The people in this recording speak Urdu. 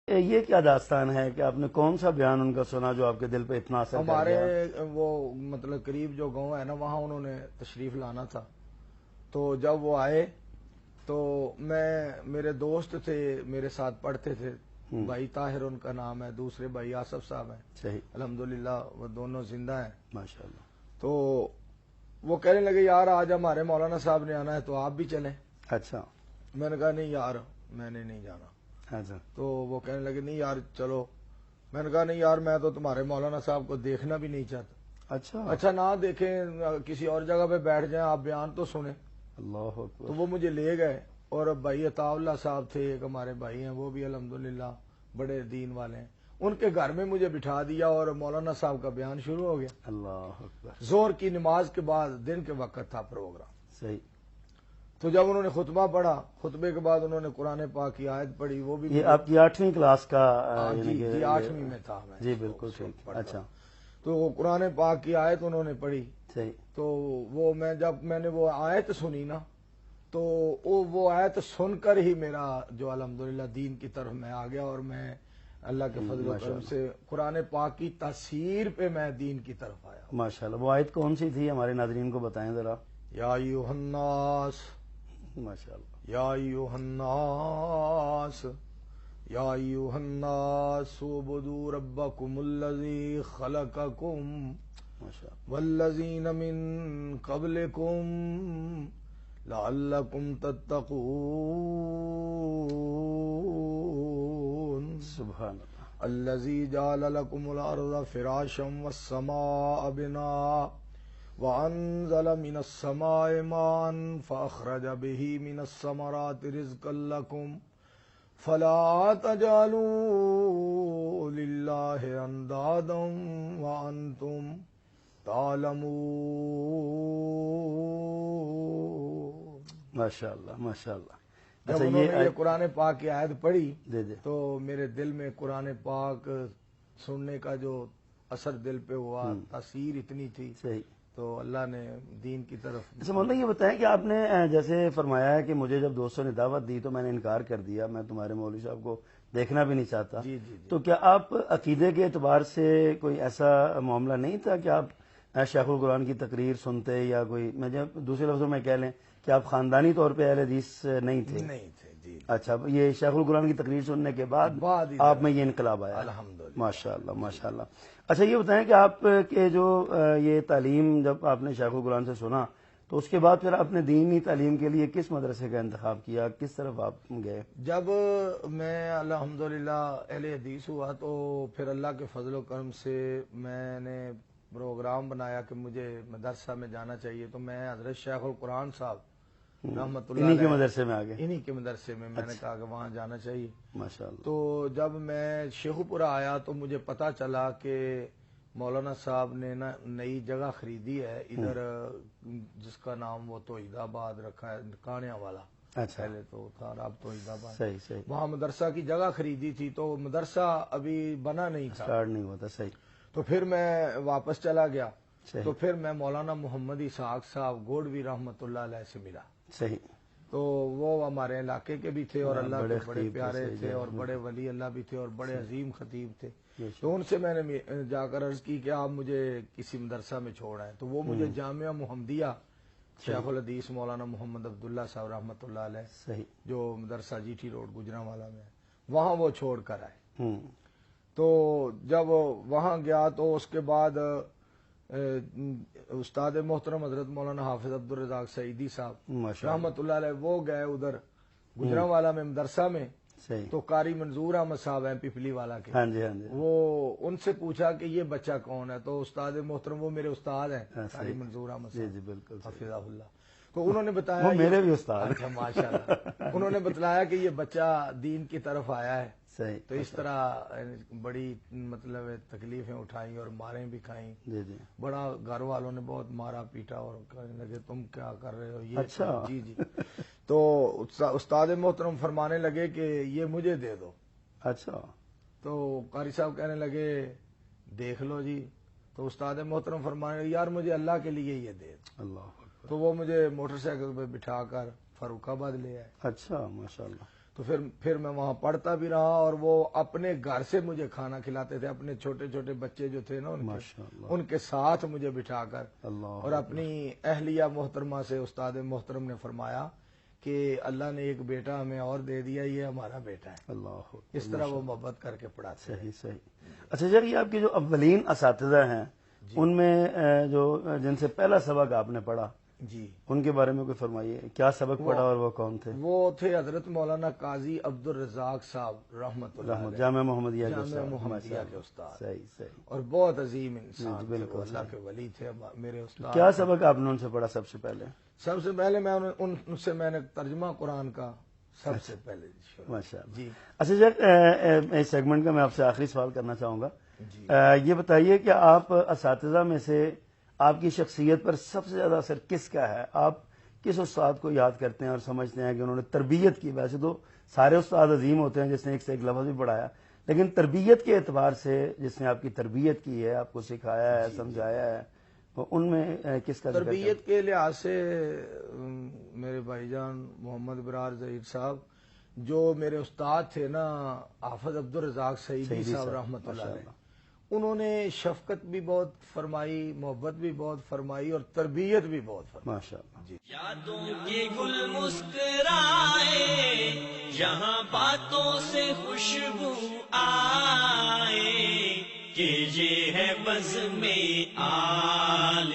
یہ کیا داستان ہے کہ آپ نے کون سا بیان ان کا سنا جو آپ کے دل پہ اتنا اثر کر ہمارے گیا؟ وہ مطلب قریب جو گاؤں ہے نا وہاں انہوں نے تشریف لانا تھا، تو جب وہ آئے تو میرے دوست تھے میرے ساتھ پڑھتے تھے، بھائی طاہر ان کا نام ہے، دوسرے بھائی آصف صاحب ہیں، صحیح، الحمدللہ وہ دونوں زندہ ہیں۔ ماشاءاللہ۔ تو وہ کہنے لگے یار آج ہمارے مولانا صاحب نے آنا ہے تو آپ بھی چلیں۔ اچھا میں نے کہا نہیں یار میں نے نہیں جانا۔ اچھا تو وہ کہنے لگے نہیں یار چلو۔ میں نے کہا نہیں یار میں تو تمہارے مولانا صاحب کو دیکھنا بھی نہیں چاہتا۔ اچھا اچھا نہ دیکھیں کسی اور جگہ پہ بیٹھ جائیں، آپ بیان تو سنیں۔ اللہ اکبر۔ تو وہ مجھے لے گئے، اور بھائی عطا اللہ صاحب تھے ایک ہمارے بھائی ہیں، وہ بھی الحمدللہ بڑے دین والے ہیں، ان کے گھر میں مجھے بٹھا دیا اور مولانا صاحب کا بیان شروع ہو گیا۔ اللہ اکبر۔ زور کی نماز کے بعد دن کے وقت تھا پروگرام۔ صحیح۔ تو جب انہوں نے خطبہ پڑھا، خطبے کے بعد انہوں نے قرآن پاک کی آیت پڑھی، وہ بھی یہ آپ کی 8ویں کلاس کا جی جی 8ویں میں تھا میں، جی بالکل ٹھیک۔ اچھا تو قرآن پاک کی آیت انہوں نے پڑھی۔ صحیح۔ تو وہ جب میں نے وہ آیت سنی نا، تو وہ آیت سن کر ہی میرا جو الحمدللہ دین کی طرف میں آ گیا، اور میں اللہ کے فضل و کرم سے قرآن پاک کی تاثیر پہ میں دین کی طرف آیا۔ ماشاءاللہ۔ وہ آیت کون سی تھی ہمارے ناظرین کو بتائیں ذرا۔ یا ایھا الناس، ماشاءاللہ۔ یا ایھا الناس، یا ایھا الناس اعبدوا ربکم الذی خلقکم ماشاءاللہ۔ والذین من قبلکم لعلکم تتقون۔ سبحان اللہ۔ الذی جعل لکم الارض فراشا والسماء بناء وانزل من السماء ماء فاخرج به من الثمرات رزقا لکم فلا تجعلوا للہ اندادا وانتم تعلمون۔ ماشاءاللہ ماشاءاللہ۔ جب اچھا انہوں نے یہ قرآن پاک کی آیت پڑھی دے دے تو میرے دل میں قرآن پاک سننے کا جو اثر دل پہ ہوا، تاثیر اتنی تھی، صحیح۔ تو اللہ نے دین کی طرف۔ اچھا مولانا یہ بتائیں کہ آپ نے جیسے فرمایا ہے کہ مجھے جب دوستوں نے دعوت دی تو میں نے انکار کر دیا، میں تمہارے مولوی صاحب کو دیکھنا بھی نہیں چاہتا، جی جی جی تو کیا آپ عقیدے کے اعتبار سے کوئی ایسا معاملہ نہیں تھا کہ آپ شیخ القرآن کی تقریر سنتے، یا کوئی میں جب دوسرے لفظوں میں کہہ لیں کہ آپ خاندانی طور پہ اہل حدیث نہیں تھے؟ نہیں تھے جی۔ اچھا، یہ شیخ القرآن کی تقریر سننے کے بعد ہی آپ میں یہ انقلاب آیا؟ الحمدللہ۔ ماشاءاللہ ماشاءاللہ۔ اچھا یہ بتائیں کہ آپ کے جو یہ تعلیم جب آپ نے شیخ القرآن سے سنا تو اس کے بعد پھر آپ نے دینی تعلیم کے لیے کس مدرسے کا انتخاب کیا، کس طرف آپ گئے؟ جب میں الحمدللہ اہل حدیث ہوا تو پھر اللہ کے فضل و کرم سے میں نے پروگرام بنایا کہ مجھے مدرسہ میں جانا چاہیے، تو میں حضرت شیخ القرآن صاحب رحمت اللہ انہی کے علیہ مدرسے میں آگے؟ انہی کے مدرسے میں نے کہا کہ وہاں جانا چاہیے۔ ماشاءاللہ۔ تو جب میں شیخو پورہ آیا تو مجھے پتا چلا کہ مولانا صاحب نے نا نئی جگہ خریدی ہے ادھر، جس کا نام وہ توحید آباد رکھا ہے، کانیاں والا، اچھا پہلے تو تھا اب توحید آباد۔ صحیح صحیح، وہاں مدرسہ کی جگہ خریدی تھی، تو مدرسہ ابھی بنا نہیں تھا، اسٹارٹ نہیں ہوتا۔ صحیح تو پھر میں واپس چلا گیا، صحیح تو پھر میں مولانا محمد اسحاق صاحب گوڑوی رحمت اللہ علیہ سے ملا۔ صحیح۔ تو وہ ہمارے علاقے کے بھی تھے اور اللہ کے بڑے خطیب پیارے تھے، تھے اور بڑے ولی اللہ بھی تھے اور بڑے عظیم خطیب تھے۔ یہ تو ان سے میں نے جا کر عرض کی کہ آپ مجھے کسی مدرسہ میں چھوڑ آئے، تو وہ مجھے جامعہ محمدیہ شیخ الحدیث مولانا محمد عبداللہ صاحب رحمۃ اللہ علیہ، صحیح، جو مدرسہ جی ٹی روڈ گجرانوالہ میں ہے، وہاں وہ چھوڑ کر آئے۔ ہوں، تو جب وہاں گیا تو اس کے بعد استاد محترم حضرت مولانا حافظ عبدالرزاق سعیدی صاحب ماشاءاللہ، رحمت اللہ علیہ وہ گئے ادھر گجرانوالہ میں مدرسہ میں، صحیح، تو قاری منظور احمد صاحب ہیں پپلی والا کے، ہاں جی ہاں جی، وہ ان سے پوچھا کہ یہ بچہ کون ہے، تو استاد محترم وہ میرے استاد ہیں ہاں، قاری صحیح، منظور احمد جی صاحب جی بالکل صحیح، حفظہ اللہ، تو انہوں نے بتایا وہ میرے بھی استاد۔ اچھا ماشاء اللہ، انہوں نے بتلایا کہ یہ بچہ دین کی طرف آیا ہے، صحیح، تو اس طرح بڑی مطلب تکلیفیں اٹھائیں اور ماریں بھی کھائیں، جی جی، بڑا گھر والوں نے بہت مارا پیٹا اور کہنے لگے تم کیا کر رہے ہو یہ، اچھا، جی جی، تو استاد محترم فرمانے لگے کہ یہ مجھے دے دو، اچھا، تو قاری صاحب کہنے لگے دیکھ لو جی، تو استاد محترم فرمانے لگے یار مجھے اللہ کے لیے یہ دے دو، اللہ اکبر، تو وہ مجھے موٹر سائیکل پہ بٹھا کر فاروق آباد لے آئے۔ اچھا ماشاءاللہ، تو پھر میں وہاں پڑھتا بھی رہا، اور وہ اپنے گھر سے مجھے کھانا کھلاتے تھے، اپنے چھوٹے چھوٹے بچے جو تھے نا ان کے ساتھ مجھے بٹھا کر، اور اپنی اہلیہ محترمہ سے استاد محترم نے فرمایا کہ اللہ نے ایک بیٹا ہمیں اور دے دیا، یہ ہمارا بیٹا ہے۔ اللہ اس طرح وہ محبت کر کے پڑھاتے ہیں۔ صحیح۔ اچھا جی، آپ کے جو اولین اساتذہ ہیں ان میں جو جن سے پہلا سبق آپ نے پڑھا جی، ان کے بارے میں کوئی فرمائیے، کیا سبق پڑھا اور وہ کون تھے؟ وہ تھے حضرت مولانا قاضی عبد الرزاق صاحب رحمت اللہ علیہ، جامعہ محمدیہ کے جامعہ استاد۔ محمدیہ کے استاد، صحیح۔ اور بہت عظیم انسان تھے، بالکل وہ اللہ کے ولی تھے میرے استاد۔ کیا سبق آپ نے ان سے پڑھا سب سے پہلے؟ سب سے پہلے میں ان سے میں نے ترجمہ قرآن کا سب سے پہلے ماشاء اللہ۔ جی اچھا جی، اس سیگمنٹ کا میں آپ سے آخری سوال کرنا چاہوں گا، یہ بتائیے کہ آپ اساتذہ میں سے آپ کی شخصیت پر سب سے زیادہ اثر کس کا ہے؟ آپ کس استاد کو یاد کرتے ہیں اور سمجھتے ہیں کہ انہوں نے تربیت کی؟ ویسے تو سارے استاد عظیم ہوتے ہیں جس نے ایک سے ایک لفظ بھی پڑھایا، لیکن تربیت کے اعتبار سے جس نے آپ کی تربیت کی ہے، آپ کو سکھایا ہے، سمجھایا ہے، ان میں کس کا ذکر کریں؟ تربیت کے لحاظ سے میرے بھائی جان محمد برار ظہیر صاحب جو میرے استاد تھے نا، حافظ عبد الرزاق سعیدی صاحب رحمۃ اللہ علیہ، انہوں نے شفقت بھی بہت فرمائی، محبت بھی بہت فرمائی، اور تربیت بھی بہت فرمائی۔ ماشاء اللہ۔ جی، یادوں کے گل مسکرائے، جہاں باتوں سے خوشبو آئے، کہ یہ ہے بزم آل